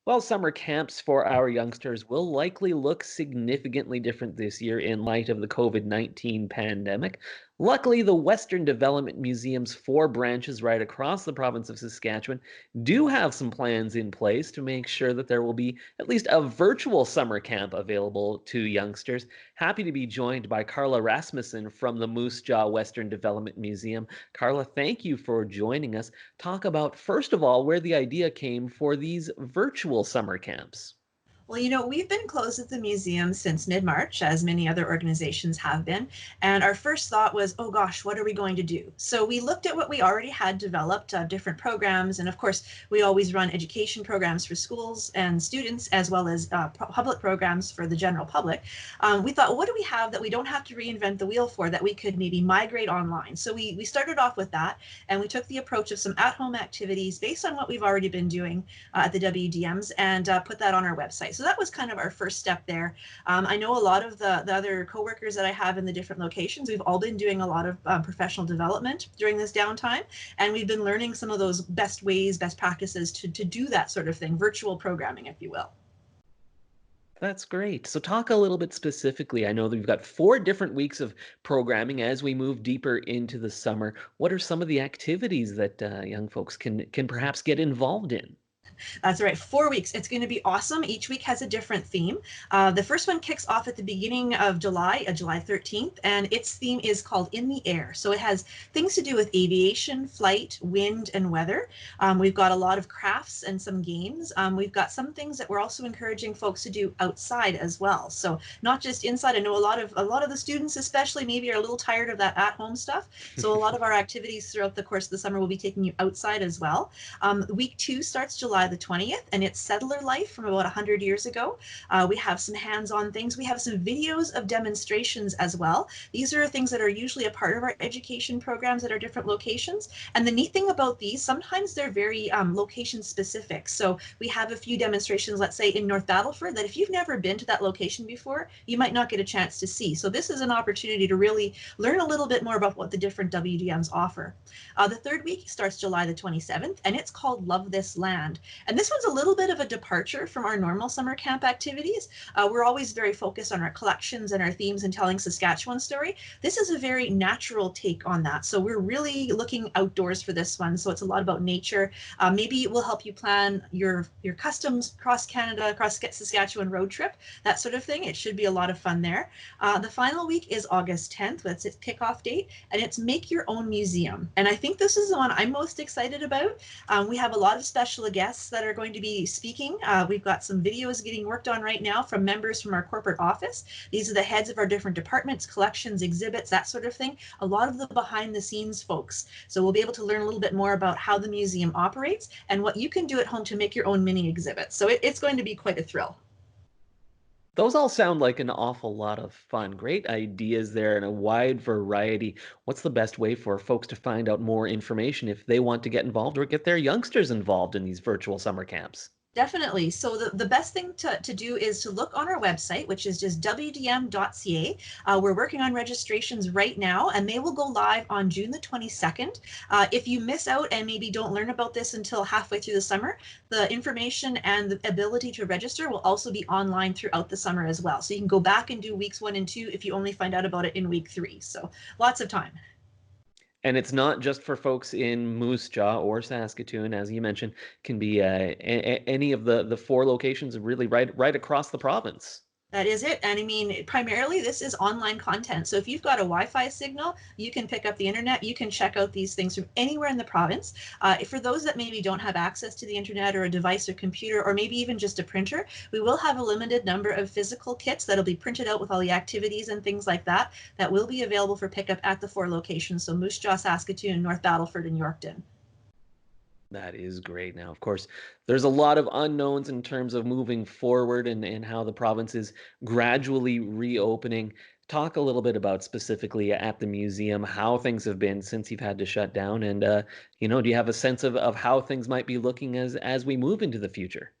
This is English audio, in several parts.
Well, summer camps for our youngsters will likely look significantly different this year in light of the COVID-19 pandemic. Luckily, the Western Development Museum's four branches right across the province of Saskatchewan do have some plans in place to make sure that there will be at least a virtual summer camp available to youngsters. Happy to be joined by Carla Rasmussen from the Moose Jaw Western Development Museum. Carla, thank you for joining us. Talk about, first of all, where the idea came for these virtual summer camps. Well, we've been closed at the museum since mid March, as many other organizations have been. And our first thought was, oh gosh, what are we going to do? So we looked at what we already had developed, different programs. And of course, we always run education programs for schools and students, as well as public programs for the general public. We thought, well, what do we have that we don't have to reinvent the wheel for that we could maybe migrate online? So we started off with that, and we took the approach of some at home activities based on what we've already been doing at the WDMs and put that on our website. So that was kind of our first step there. I know a lot of the other coworkers that I have in the different locations, we've all been doing a lot of professional development during this downtime, and we've been learning some of those best ways, best practices to do that sort of thing, virtual programming, if you will. That's great. So, talk a little bit specifically. I know that we've got 4 different weeks of programming as we move deeper into the summer. What are some of the activities that young folks can perhaps get involved in? That's right, 4 weeks. It's going to be awesome. Each week has a different theme. The first one kicks off at the beginning of July, July 13th, and its theme is called In the Air. So it has things to do with aviation, flight, wind, and weather. We've got a lot of crafts and some games. We've got some things that we're also encouraging folks to do outside as well. So not just inside. I know a lot of the students, especially, maybe are a little tired of that at-home stuff. So a lot of our activities throughout the course of the summer will be taking you outside as well. Week two starts July the 20th, and it's settler life from about 100 years ago. We have some hands-on things. We have some videos of demonstrations as well. These are things that are usually a part of our education programs at our different locations. And the neat thing about these, sometimes they're very location specific. So we have a few demonstrations, let's say in North Battleford, that if you've never been to that location before, you might not get a chance to see. So this is an opportunity to really learn a little bit more about what the different WDMs offer. The third week starts July the 27th, and it's called Love This Land. And this one's a little bit of a departure from our normal summer camp activities. We're always very focused on our collections and our themes and telling Saskatchewan story. This is a very natural take on that. So we're really looking outdoors for this one. So it's a lot about nature. Maybe it will help you plan your customs cross Canada, cross Saskatchewan road trip, that sort of thing. It should be a lot of fun there. The final week is August 10th. That's its kickoff date, and it's Make Your Own Museum. And I think this is the one I'm most excited about. We have a lot of special guests that are going to be speaking. We've got some videos getting worked on right now from members from our corporate office. These are the heads of our different departments, collections, exhibits, that sort of thing. A lot of the behind the scenes folks. So we'll be able to learn a little bit more about how the museum operates and what you can do at home to make your own mini exhibits. So it's going to be quite a thrill. Those all sound like an awful lot of fun. Great ideas there and a wide variety. What's the best way for folks to find out more information if they want to get involved or get their youngsters involved in these virtual summer camps? Definitely. So the best thing to do is to look on our website, which is just wdm.ca. We're working on registrations right now, and they will go live on June the 22nd. If you miss out and maybe don't learn about this until halfway through the summer, the information and the ability to register will also be online throughout the summer as well. So you can go back and do weeks 1 and 2 if you only find out about it in week 3. So lots of time. And it's not just for folks in Moose Jaw or Saskatoon, as you mentioned, can be any of the four locations really right across the province. That is it. And I mean, primarily, this is online content. So if you've got a Wi Fi signal, you can pick up the internet, you can check out these things from anywhere in the province. For those that maybe don't have access to the internet or a device or computer, or maybe even just a printer, we will have a limited number of physical kits that'll be printed out with all the activities and things like that that will be available for pickup at the four locations. So Moose Jaw, Saskatoon, North Battleford, and Yorkton. That is great. Now, of course, there's a lot of unknowns in terms of moving forward and how the province is gradually reopening. Talk a little bit about specifically at the museum how things have been since you've had to shut down, and do you have a sense of how things might be looking as we move into the future?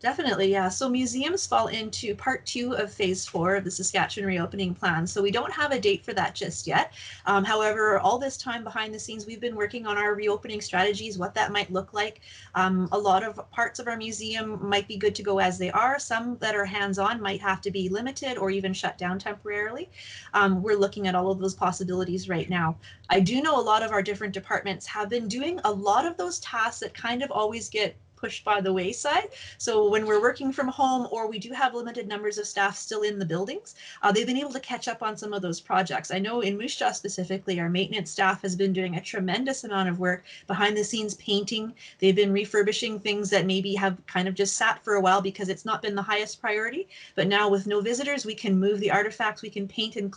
Definitely, yeah. So museums fall into part two of phase four of the Saskatchewan reopening plan. So we don't have a date for that just yet. However, all this time behind the scenes, we've been working on our reopening strategies, what that might look like. A lot of parts of our museum might be good to go as they are. Some that are hands-on might have to be limited or even shut down temporarily. We're looking at all of those possibilities right now. I do know a lot of our different departments have been doing a lot of those tasks that kind of always get pushed by the wayside. So when we're working from home or we do have limited numbers of staff still in the buildings, they've been able to catch up on some of those projects. I know in Moose Jaw specifically, our maintenance staff has been doing a tremendous amount of work behind the scenes painting. They've been refurbishing things that maybe have kind of just sat for a while because it's not been the highest priority. But now with no visitors, we can move the artifacts, we can paint and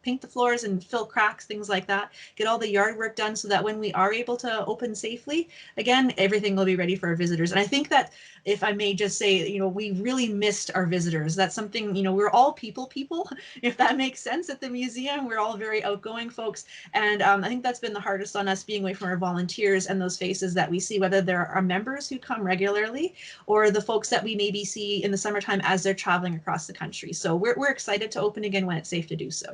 paint the floors and fill cracks, things like that, get all the yard work done so that when we are able to open safely, again, everything will be ready for our visitors. And I think that, if I may just say, we really missed our visitors. That's something, we're all people, if that makes sense at the museum. We're all very outgoing folks. And I think that's been the hardest on us, being away from our volunteers and those faces that we see, whether they're our members who come regularly or the folks that we maybe see in the summertime as they're traveling across the country. So we're excited to open again when it's safe to do so.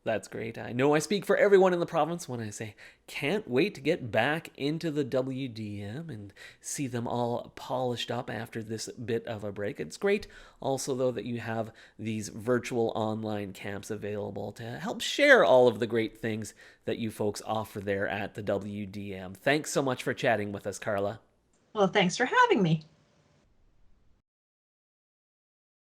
That's great. I know I speak for everyone in the province when I say can't wait to get back into the WDM and see them all polished up after this bit of a break. It's great also, though, that you have these virtual online camps available to help share all of the great things that you folks offer there at the WDM. Thanks so much for chatting with us, Carla. Well, thanks for having me.